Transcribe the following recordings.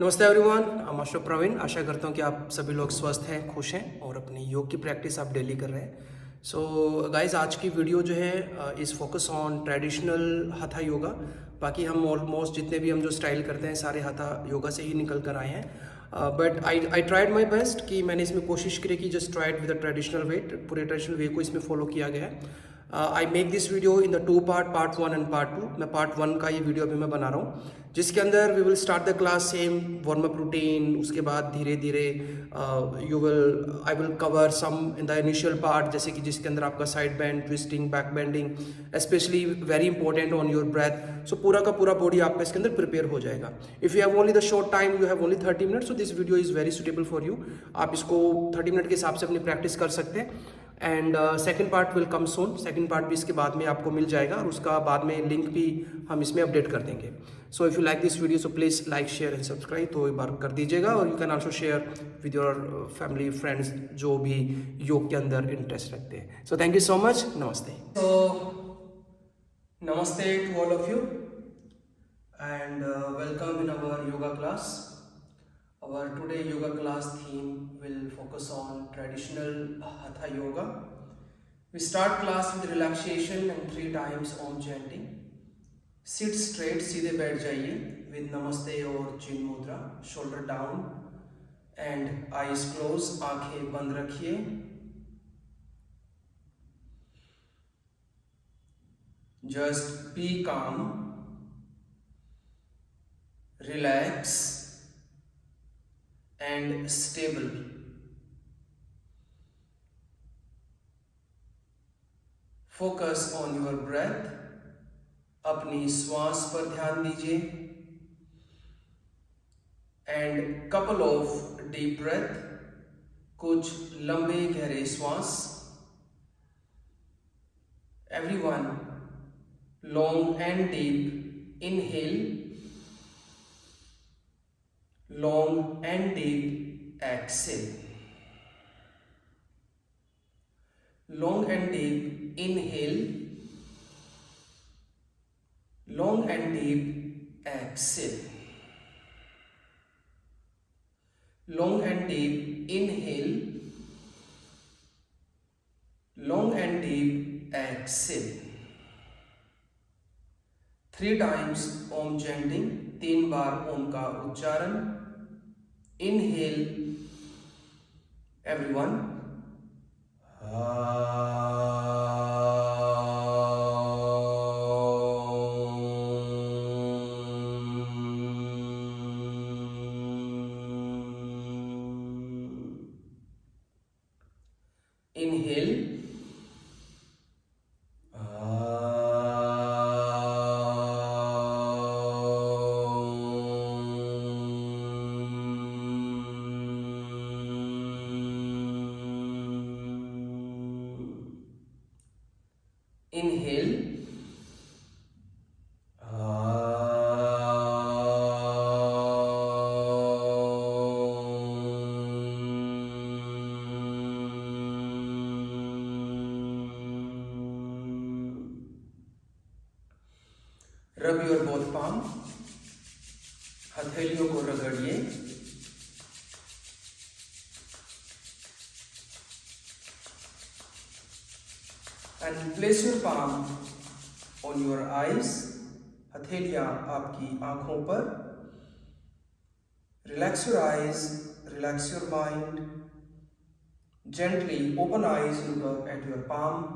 नमस्ते everyone, master Praveen. आशा करता हूँ कि आप सभी लोग स्वस्थ हैं, खुश हैं और अपनी योग की प्रैक्टिस आप डेली कर रहे हैं। सो गाइस, आज की वीडियो जो है इस फोकस ऑन ट्रेडिशनल हथा योगा। बाकी हम ऑलमोस्ट जितने भी हम जो स्टाइल करते हैं सारे हथा योगा से ही निकल कर आए हैं। But I tried my best कि मैंने इसमें कोशिश करी कि just tried with the traditional way, पूरे ट्रेडिशनल वे को इसमें फॉलो किया गया है। I make this video in the two part 1 and part 2। मैं पार्ट 1 का ये वीडियो अभी मैं बना रहा हूँ, जिसके अंदर we will start the class same warm up routine. उसके बाद धीरे धीरे I will cover some in the initial part, जैसे कि जिसके अंदर आपका side bend, twisting, back bending, specially very important on your breath. So पूरा का पूरा बॉडी आपका इसके अंदर प्रिपेयर हो जाएगा। If you have only the short time, you have only 30 minutes, so this video is very suitable for you. आप इसको 30 मिनट के हिसाब से अपनी प्रैक्टिस कर सकते हैं। And second part will come soon. Second part भी इसके बाद में आपको मिल जाएगा और उसका बाद में लिंक भी हम इसमें अपडेट कर देंगे। So if you like this video, so please like, share and subscribe तो एक बार कर दीजिएगा। और you can also share with your family, friends जो भी योग के अंदर इंटरेस्ट रखते हैं। So thank you so much. नमस्ते। नमस्ते to all of you and welcome in our yoga class. Our today yoga class theme will focus on traditional hatha yoga. We start class with relaxation and 3 times om chanting. Sit straight, सीधे बैठ जाइए with namaste और chin mudra, shoulder down and eyes closed, आंखें बंद रखिए। Just be calm, relax and stable. Focus on your breath. अपनी श्वास पर ध्यान दीजिए and couple of deep breath, कुछ लंबे गहरे श्वास। Everyone, long and deep inhale, long and deep exhale. Long and deep inhale, long and deep exhale. Long and deep inhale, long and deep exhale. 3 times Om chanting, 3 बार ओम का उच्चारण। Inhale, everyone. Inhale. Inhale. Rub your both palm. हथेलियों को रगड़िए। And place your palm on your eyes. हथेलियां आपकी आंखों पर। Relax your eyes, relax your mind. Gently open eyes, look up at your palm,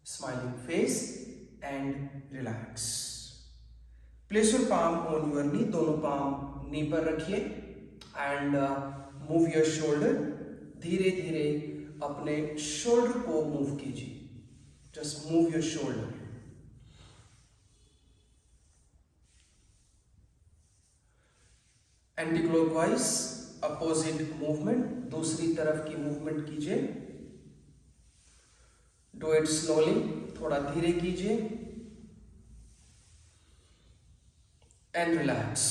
smiling face and relax. Place your palm on your knee. दोनों palm knee पर रखिए and move your shoulder. धीरे धीरे अपने shoulder को move कीजिए. Just move your shoulder. Anti-clockwise, opposite movement, दूसरी तरफ की movement कीजिए. Do it slowly, थोड़ा धीरे कीजिए. And relax.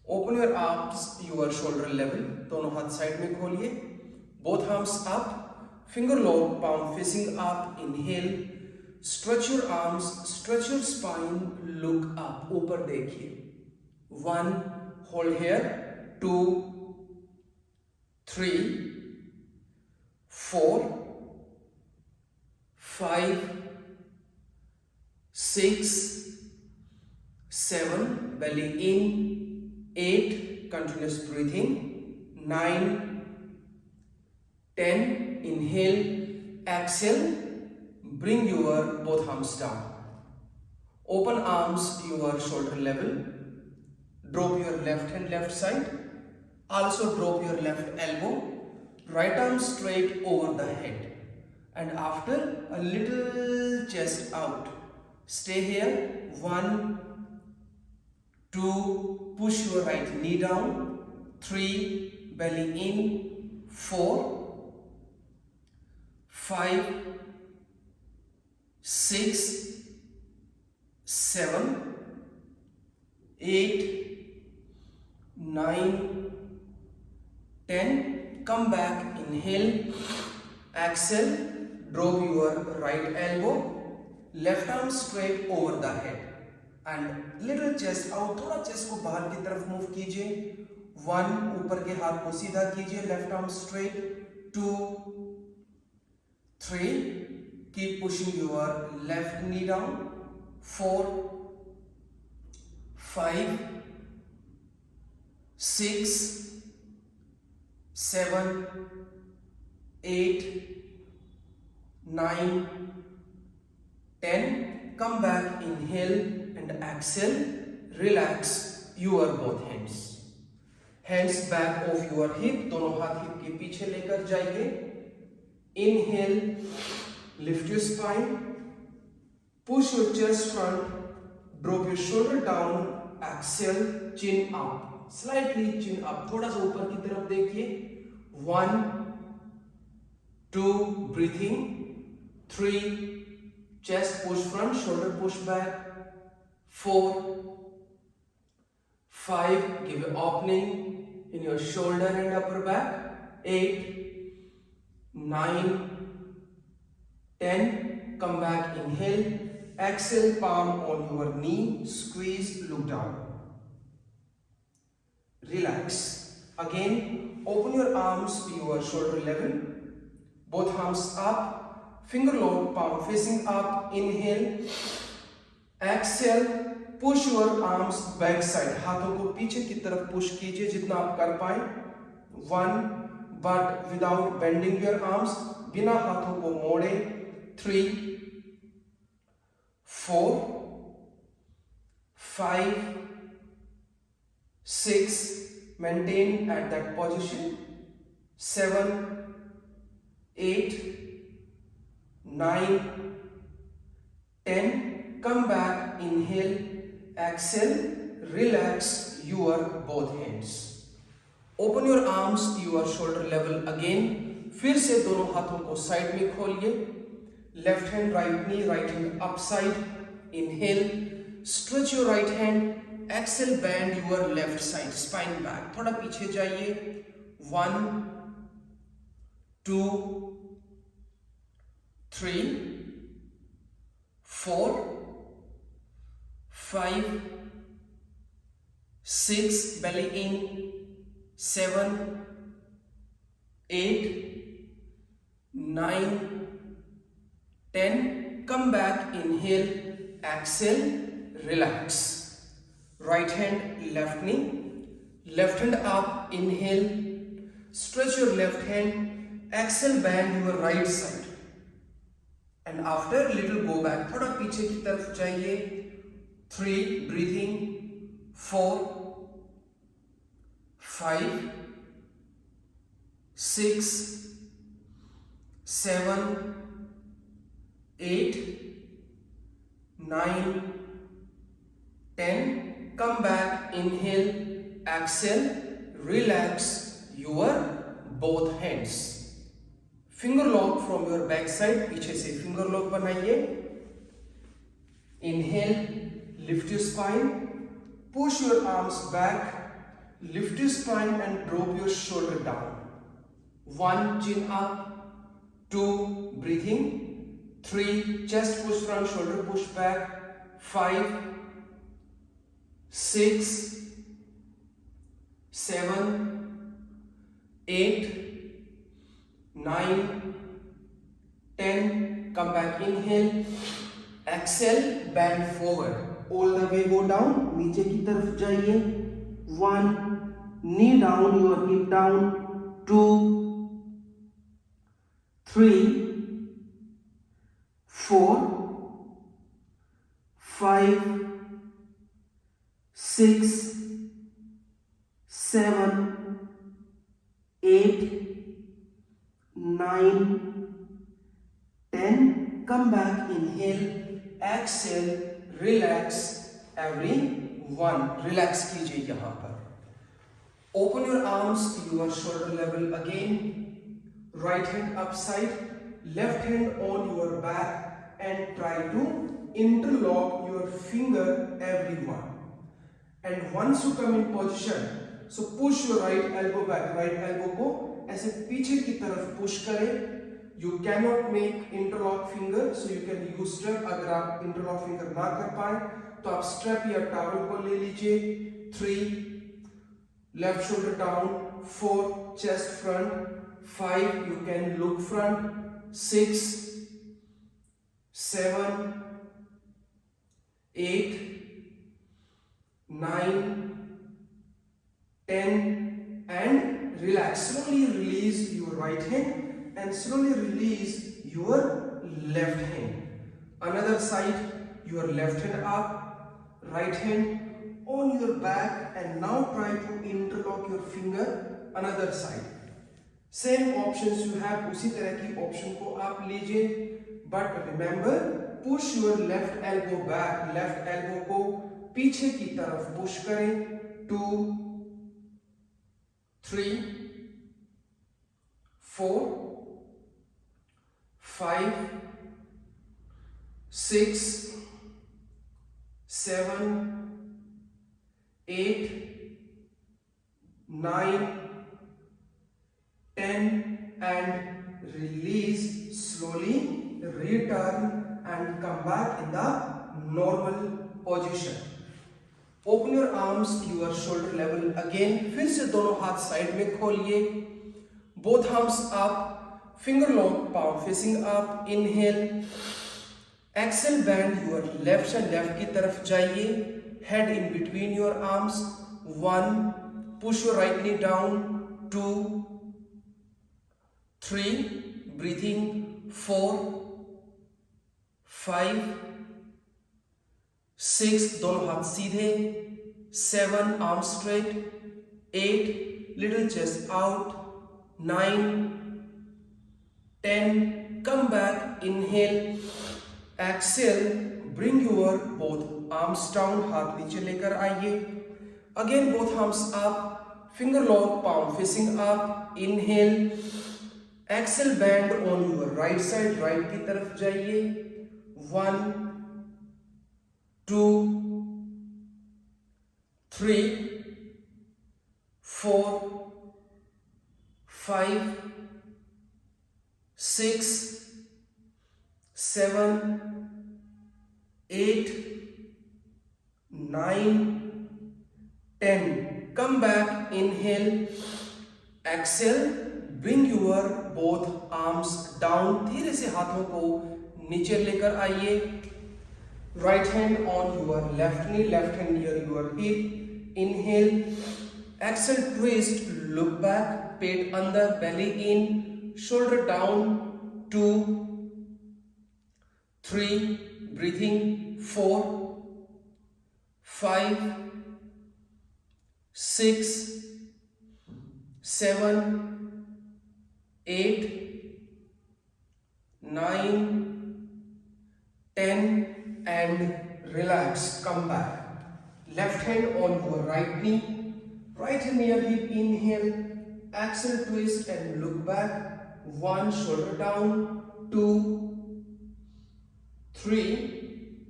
Open your arms, your shoulder level. दोनों हाथ साइड में खोलिए. Both arms up. Finger lock, palm facing up. Inhale. Stretch your arms, stretch your spine. Look up. ऊपर देखिए. 1. hold here, 2, 3, 4, 5, 6, 7, belly in, 8, continuous breathing, 9, 10, inhale, exhale, bring your both arms down. Open arms your shoulder level. Drop your left hand left side. Also drop your left elbow. Right arm straight over the head. And after, a little chest out. Stay here. 1, 2, push your right knee down. 3, belly in. 4, 5, 6, 7, 8, 9, 10. Come back, inhale, exhale, drop your right elbow, left arm straight over the head and little chest out. थोड़ा chest को बाहर की तरफ move कीजिए. 1, ऊपर के हाथ को सीधा कीजिए, left arm straight. 2, 3, keep pushing your left knee down. 4, 5, 6, 7, 8, 9, 10. Come back, inhale and exhale. Relax your both hands. Hands back of your hip. दोनों हाथ हिप के पीछे लेकर जाइए. Inhale, lift your spine. Push your chest front. Drop your shoulder down. Exhale, chin up. Slightly chin up. थोड़ा सा ऊपर की तरफ देखिए. 1, 2, breathing. 3, chest push front, shoulder push back. 4, 5, give an opening in your shoulder and upper back. 8, 9, 10. Come back, inhale. Exhale, palm on your knee. Squeeze, look down. Relax. Again, open your arms to your shoulder level. Both arms up. Finger lock, palm facing up. Inhale. Exhale. Push your arms back side. हाथों को पीछे की तरफ push कीजिए जितना आप कर पाए. 1, but without bending your arms. बिना हाथों को मोड़े. 3, 4, 5, 6, maintain at that position. 7, 8, 9, 10. Come back, inhale, exhale, relax your both hands. Open your arms to your shoulder level again. फिर से दोनों हाथों को साइड में खोलिए. Left hand, right knee, right hand upside. Inhale, stretch your right hand. Exhale, bend your left side, spine back. थोड़ा पीछे जाइए. 1, 2, 3, 4, 5, 6, belly in. 7, 8, 9, 10. Come back, inhale, exhale, relax. Right hand, left knee, left hand up, inhale, stretch your left hand, exhale, bend your right side. And after, little go back, थोड़ा पीछे की तरफ जाइए. 3, breathing. 4, 5, 6, 7, 8, 9, 10. Come back, inhale, exhale, relax your both hands. Finger lock from your back side, पीछे से finger lock बनाइए. Inhale, lift your spine, push your arms back, lift your spine and drop your shoulder down. 1, chin up. 2, breathing. 3, chest push front, shoulder push back. 5, 6, 7, 8, 9, 10. Come back, inhale, exhale, bend forward, all the way go down, नीचे की तरफ जाइए. 1, knee down, your hip down. 2, 3, 4, 5, 6, 7, 8, 9, 10. Come back, inhale, exhale, relax. everyone relax कीजिए यहाँ पर. Open your arms to your shoulder level again. Right hand upside, left hand on your back, and try to interlock your finger, everyone. And once you come in position, so push your right elbow back. Right elbow को ऐसे पीछे की तरफ push करें. You cannot make interlock finger, so you can use strap. अगर आप interlock finger ना कर पाए तो आप strap या towel को ले लीजिए. 3, left shoulder down. 4, chest front. 5, you can look front. 6, 7, 8, 9, 10, and relax. Slowly release your right hand and slowly release your left hand. Another side, your left hand up, right hand on your back, and now try to interlock your finger. Another side. Same options you have, उसी तरह की option को आप लीजिए. But remember, push your left elbow back. Left elbow को पीछे की तरफ push करें. 2, 3, 4, 5, 6, 7, 8, 9, 10, and release. Slowly return and come back in the normal position. Open your arms to your shoulder level again. फिर से दोनों हाथ साइड में खोलिए. Both arms up, finger long, palm facing up. Inhale, exhale, bend your left side, left की तरफ जाइए. Head in between your arms. 1, push your right knee down. 2, 3, breathing. 4, 5, 6, दोनों हाथ सीधे. 7, arm straight. 8, little chest out. 9, 10, come back, inhale, exhale, bring your both arms down, हाथ नीचे लेकर आइए. Again both arms up, finger long, palm facing up. Inhale, exhale, bend on your right side, right की तरफ जाइए. 1, 2, 3, 4, 5, 6, 7, 8, 9, 10. Come back, inhale, exhale, bring your both arms down. धीरे से हाथों को नीचे लेकर आइए. Right hand on your left knee, left hand near your hip. Inhale, exhale, twist, look back, पेट अंदर, belly in, shoulder down. 2, 3, breathing. 4, 5, 6, 7, 8, 9, 10, and relax. Come back. Left hand on your right knee, right hand near hip. Inhale, exhale, twist and look back. 1, shoulder down. 2, 3,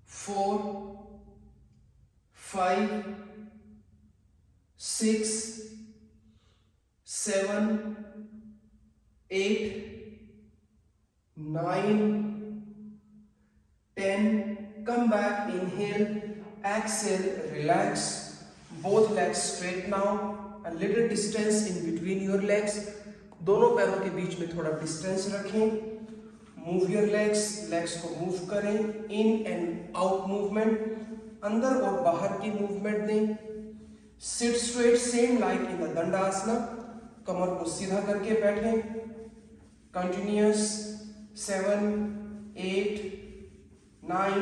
4, 5, 6, 7, 8, 9, 10. Come back, inhale, exhale, relax. both legs straight now, a little distance in between your legs, दोनों पैरों के बीच में थोड़ा distance रखें। Move your legs, legs को move करें, in and out movement, अंदर और बाहर की मूवमेंट दें। Sit straight same like in the Dandasana, कमर को सीधा करके बैठें। Continuous 7 8 9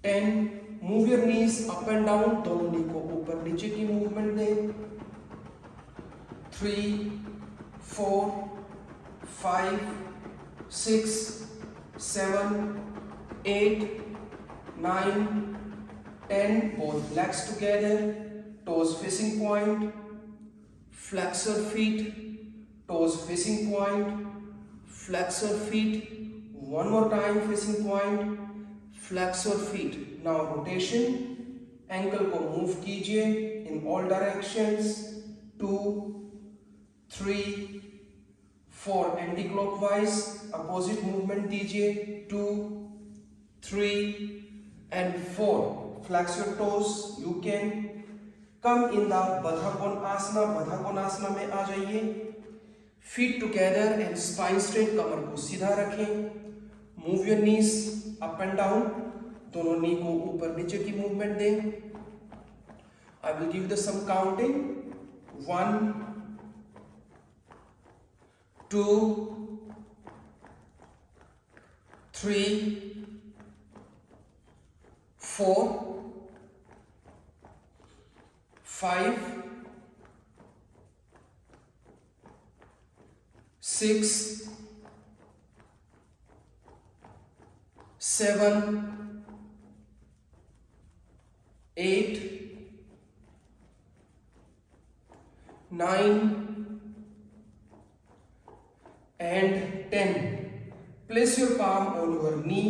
10। Move your knees up and down, दोनों नी को ऊपर नीचे की मूवमेंट दें। 3 4 5 6 7 8 9 10। both legs together, toes facing point, flex your feet, toes facing point, flex your feet, one more time facing point, flex your feet। now rotation, ankle को move कीजिए in all directions, 2 3 4 anti clockwise opposite movement दीजिए, 2 3 and 4। Flex your toes, you can come in the Baddha Konasana. Baddha Konasana में आ जाइए, feet together and spine straight, कमर को सीधा रखें। Move your knees up and down, दोनों नी को ऊपर नीचे की मूवमेंट दें। I will give the some counting, 1 2 3 4 5 6 7 8 9 and 10। place your palm on your knee,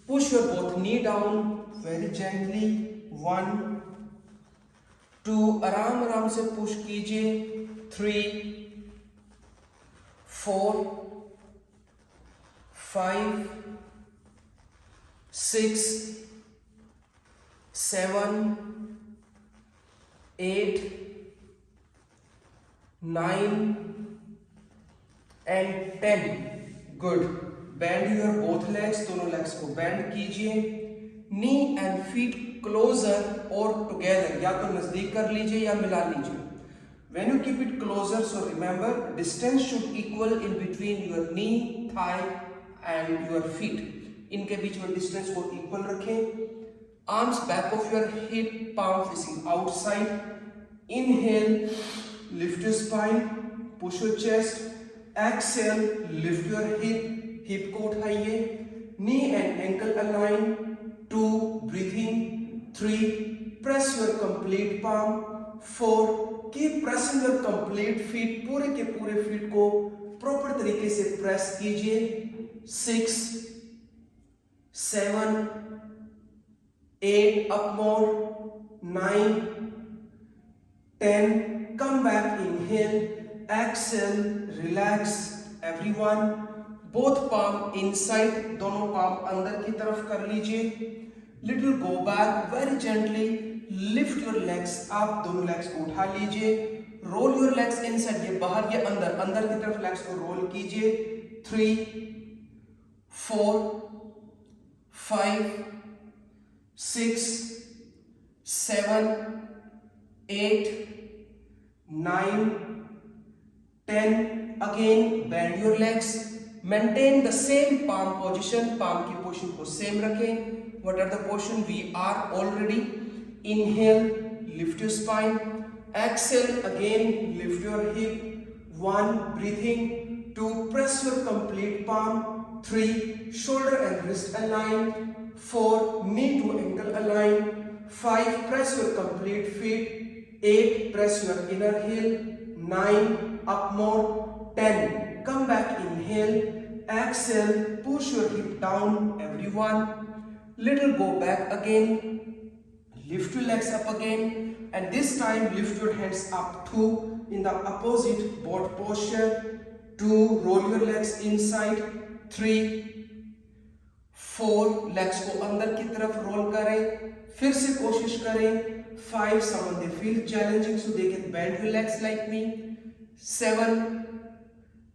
push your both knee down very gently, 1 2 आराम आराम से पुश कीजिए, 3 4 5 6 7 8 9 and 10। Good. Bend your both legs, दोनों लेग्स को बेंड कीजिए। नी एंड फीट क्लोजर और together, या तो नजदीक कर लीजिए या मिला लीजिए। When you keep it closer, so remember distance should equal in between your knee, thigh and your feet. इनके बीच में डिस्टेंस को इक्वल रखें। Arms back of your hip, palm facing outside। Inhale, lift your spine, push your chest। Exhale, lift your hip, hip को उठाइए। Knee and ankle align, 2 breathing, 3 press your complete palm, 4 keep pressing your complete feet, पूरे के पूरे feet को proper तरीके से press कीजिए। 6 7 8 up more, 9 10। come back, inhale, exhale, relax everyone। both palm inside, दोनों palm अंदर की तरफ कर लीजिए। little go back very gently, lift your legs up, दोनों legs को उठा लीजिए। roll your legs inside, ये बाहर ये अंदर, अंदर की तरफ legs को roll कीजिए। 3 4 5 6 7 8 9 10। again bend your legs, maintain the same palm position, palm की पोजीशन को सेम रखें। what are the position we are already? inhale, lift your spine, exhale, again lift your hip, 1 breathing, 2 press your complete palm, 3 shoulder and wrist align, 4 knee to ankle align, 5 press your complete feet, 8 press your inner heel, 9 up more, 10 come back, inhale, exhale, push your hip down everyone। little go back again, lift your legs up again, and this time lift your hands up too in the opposite board posture। 2 roll your legs inside, 3 4 legs को अंदर की तरफ role करें। फिर से कोशिश करें, 5, someone they feel challenging so they can bend relax like me. 7,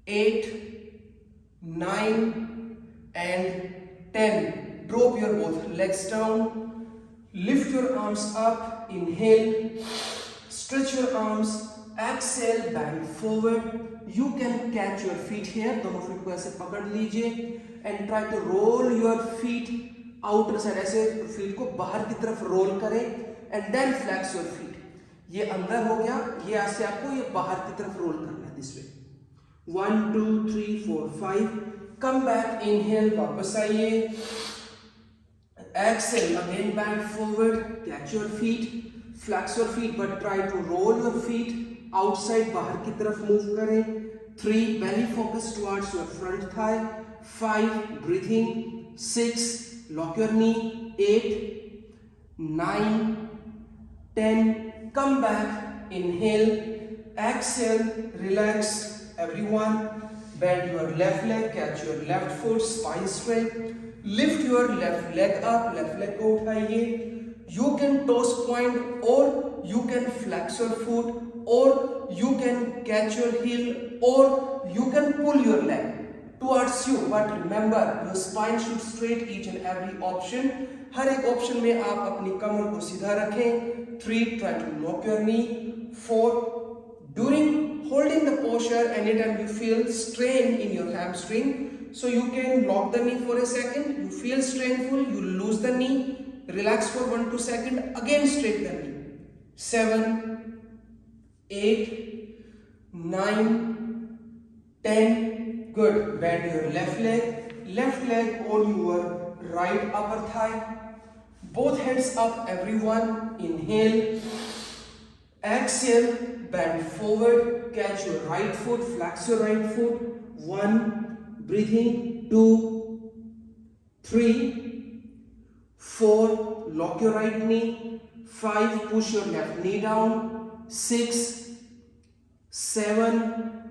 8, 9 and 10. Drop your both legs down, lift your arms up, inhale, stretch your arms, exhale, bend forward. You can catch your feet here, दोनों feet को ऐसे पकड़ लीजिए and try to roll your feet outer side, ऐसे feet को बाहर की तरफ रोल करें and then flex your feet. ये अंदर हो गया, ये ऐसे आपको ये बाहर की तरफ रोल करना है this way. 1 2 3 4 5. Come back, inhale, वापस आइए, exhale, again bend forward, catch your feet, flex your feet but try to roll your feet outside, बाहर की तरफ move करें. 3, belly focus towards your front thigh. 5, breathing. 6, lock your knee. 8, 9, 10. Come back, inhale, exhale, relax. Everyone, bend your left leg, catch your left foot, spine straight. Lift your left leg up, left leg को उठाइए. You can toes point or you can flex your foot or you can catch your heel or you can pull your leg towards you. But remember, your spine should straight each and every option. हर एक option में आप अपनी कमर को सीधा रखें. 3, try to lock your knee. 4, during holding the posture, anytime you feel strain in your hamstring, so you can lock the knee for a second. You feel strainful, you lose the knee, relax for 1-2 seconds, again straight the knee. 7, 8, 9, 10. Good. Bend your left leg on your right upper thigh. Both hands up, everyone. Inhale, exhale, bend forward, catch your right foot, flex your right foot. 1, breathing. 2, 3, 4, lock your right knee. 5, push your left knee down. 6, 7,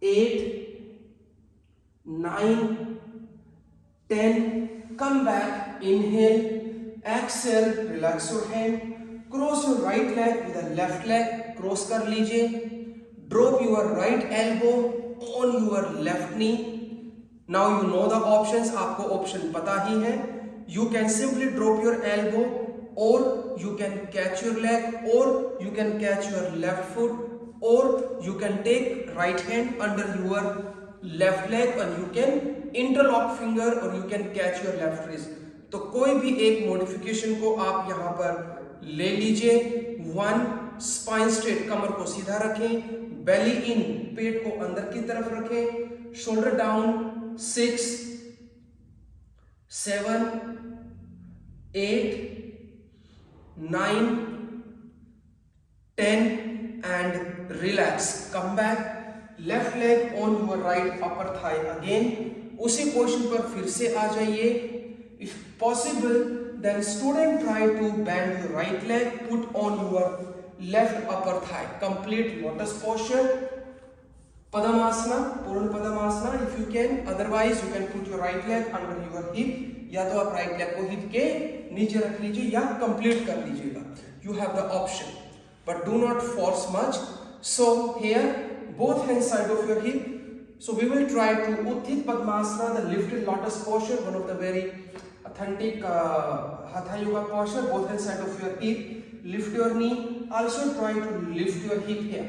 8, 9, 10. Come back, inhale, exhale, relax your hand. Cross your right leg with the left leg, cross कर लीजिए. Drop your right elbow on your left knee. Now you know the options, आपको option पता ही है. You can simply drop your elbow or you can catch your leg or you can catch your left foot or you can take right hand under your left leg and you can interlock finger or you can catch your left wrist. तो कोई भी एक modification को आप यहाँ पर ले लीजिए. 1, स्पाइन स्ट्रेट, कमर को सीधा रखें, बेली इन, पेट को अंदर की तरफ रखें, shoulder down. 6, 7, 8, 9, 10 and relax. Come back, left leg on your right upper thigh again. उसी पोजीशन पर फिर से आ जाइए. If possible, then student try to bend your right leg, put on your left upper thigh. Complete lotus posture. Padmasana, पूर्ण padmasana if you can. Otherwise you can put your right leg under your hip. या तो आप right leg को hip के नीचे रख लीजिए या complete कर लीजिएगा. You have the option, but do not force much. So here, both hands side of your hip. So we will try to Utthita Padmasana, the lifted lotus posture, one of the very authentic Hatha Yoga posture. Both hands side of your hip. Lift your knee. Also try to lift your hip here.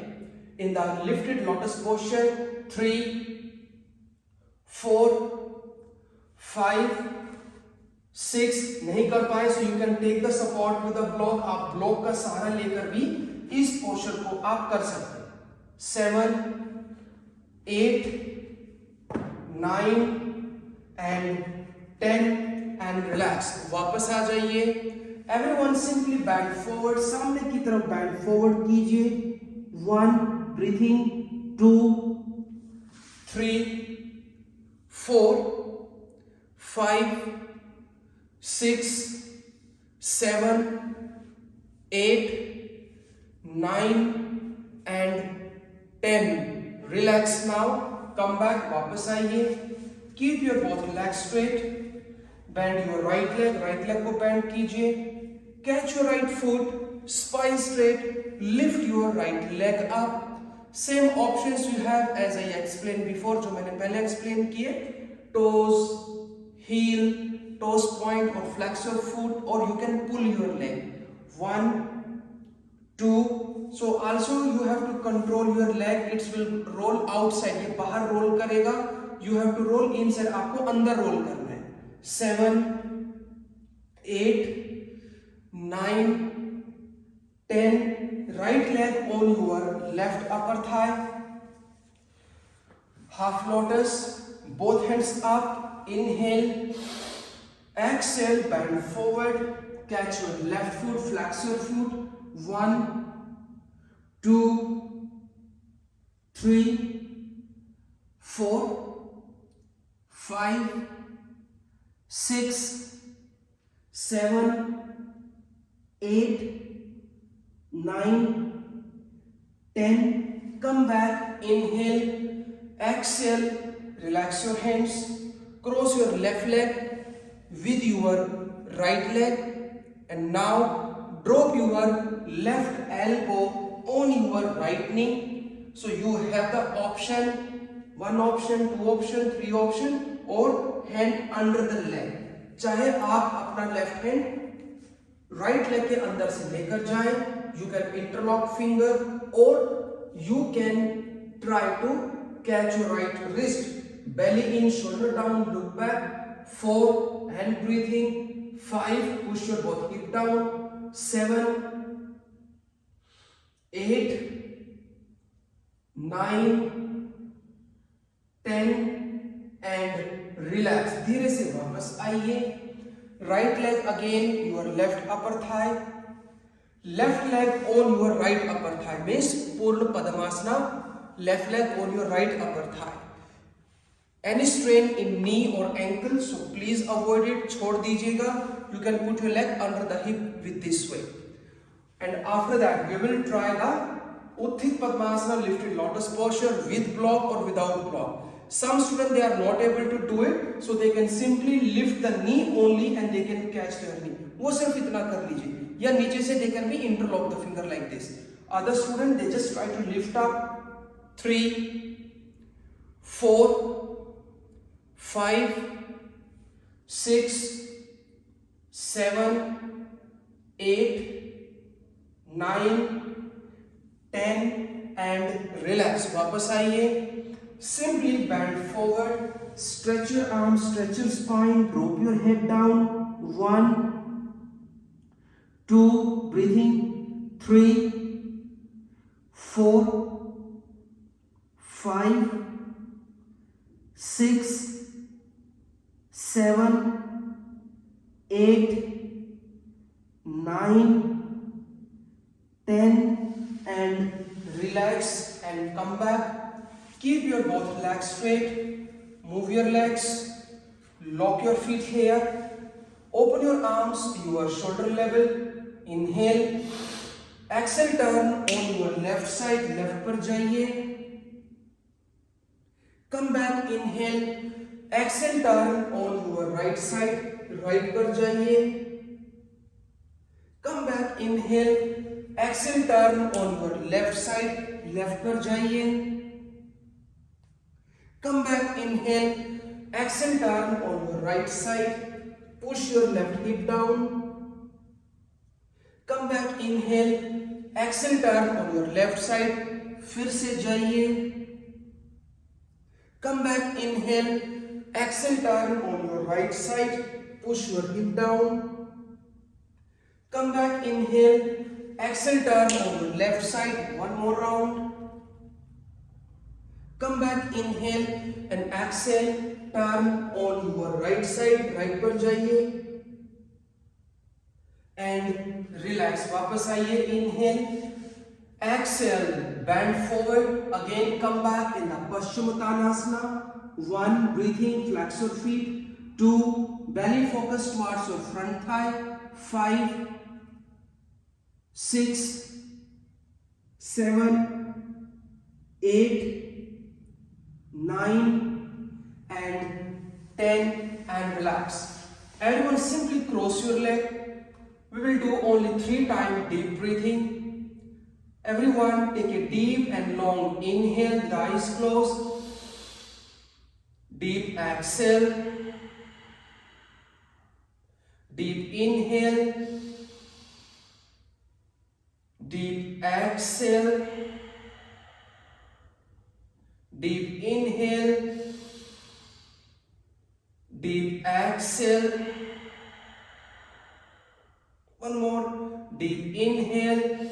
In the lifted lotus posture. 3, 4, 5, 6. नहीं कर पाए so you can take the support with the block. आप block का सहारा लेकर भी इस posture को आप कर सकते हैं. 7, 8, 9 and 10 and relax. वापस आ जाइए. Everyone simply bend forward. सामने की तरफ bend forward कीजिए. 1, breathing. 2, 3, 4, 5, 6, 7, 8, 9 and 10. Relax now. Come back. वापस आइए. Keep your both legs straight. Bend your right leg को bend कीजिए. Catch your right foot. spine straight, lift your right leg up. Same options you have as I explained before, जो मैंने पहले explain किए, toes, heel, toes point or flex your foot, or you can pull your leg. 1, 2. So also you have to control your leg. It will roll outside. ये बाहर roll करेगा. You have to roll inside. आपको अंदर roll करना है. 7, 8, 9, 10. Right leg on your left upper thigh. Half lotus. Both hands up. Inhale. Exhale. Bend forward. Catch your left foot. Flex your foot. 1, 2, 3, 4, 5, 6, 7, 8, 9, 10. Come back. Inhale. Exhale. Relax your hands. Cross your left leg with your right leg. And now drop your left elbow on your right knee. So you have the option, 1 option, 2 option, 3 option, or hand under the leg. चाहे आप अपना left hand right leg के अंदर से लेकर जाएं, you can interlock finger, or you can try to catch your right wrist. Belly in, shoulder down, look back. 4, hand breathing. 5, push your both hip down. 7, 8, 9, 10 and relax. धीरे से वापस आइए. Right leg again, your left upper thigh. Left leg on your right upper thigh means पूर्ण padmasana. Left leg on your right upper thigh. Any strain in knee or ankle, so please avoid it. छोड़ दीजिएगा. You can put your leg under the hip with this way. And after that, we will try the Utthita Padmasana, lifted lotus posture with block or without block. Some students, they are not able to do it, so they can simply lift the knee only and they can catch their knee. वो सिर्फ इतना कर लीजिए. या नीचे से they can be interlock the finger like this. Other students, they just try to lift up. 3, 4, 5, 6, 7, 8, 9, 10 and relax. वापस आइए. Simply bend forward, stretch your arms, stretch your spine, drop your head down. 1, 2, breathing. 3, 4, 5, 6, 7, 8, 9, 10 and relax and come back. Keep your both legs straight. Move your legs. Lock your feet here. Open your arms to your shoulder level. Inhale. Exhale, turn on your left side. Left पर जाइए. Come back. Inhale. Exhale, turn on your right side. Right पर जाइए. Come back. Inhale. Exhale, turn on your left side. Left पर जाइए. Come back. Inhale. Exhale, turn on your right side. Push your left hip down. Come back. Inhale. Exhale, turn on your left side. फिर से जाइए. Come back. Inhale. Exhale, turn on your right side. Push your hip down. Come back. Inhale. Exhale, turn on your left side. One more round. Come back. Inhale and exhale. Turn on your right side. Right पर जाइए. And relax. वापस आइए. Inhale. Exhale. Bend forward. Again come back in the Paschimottanasana. 1. Breathing. Flex your feet. 2. Belly focus towards your front thigh. 5. 6. 7. 8. 9 and 10 and relax. Everyone simply cross your leg We will do only 3 times deep breathing. Everyone take a deep and long inhale with eyes closed. Deep exhale. Deep inhale. Deep exhale. Deep inhale. Deep exhale. One more. Deep inhale.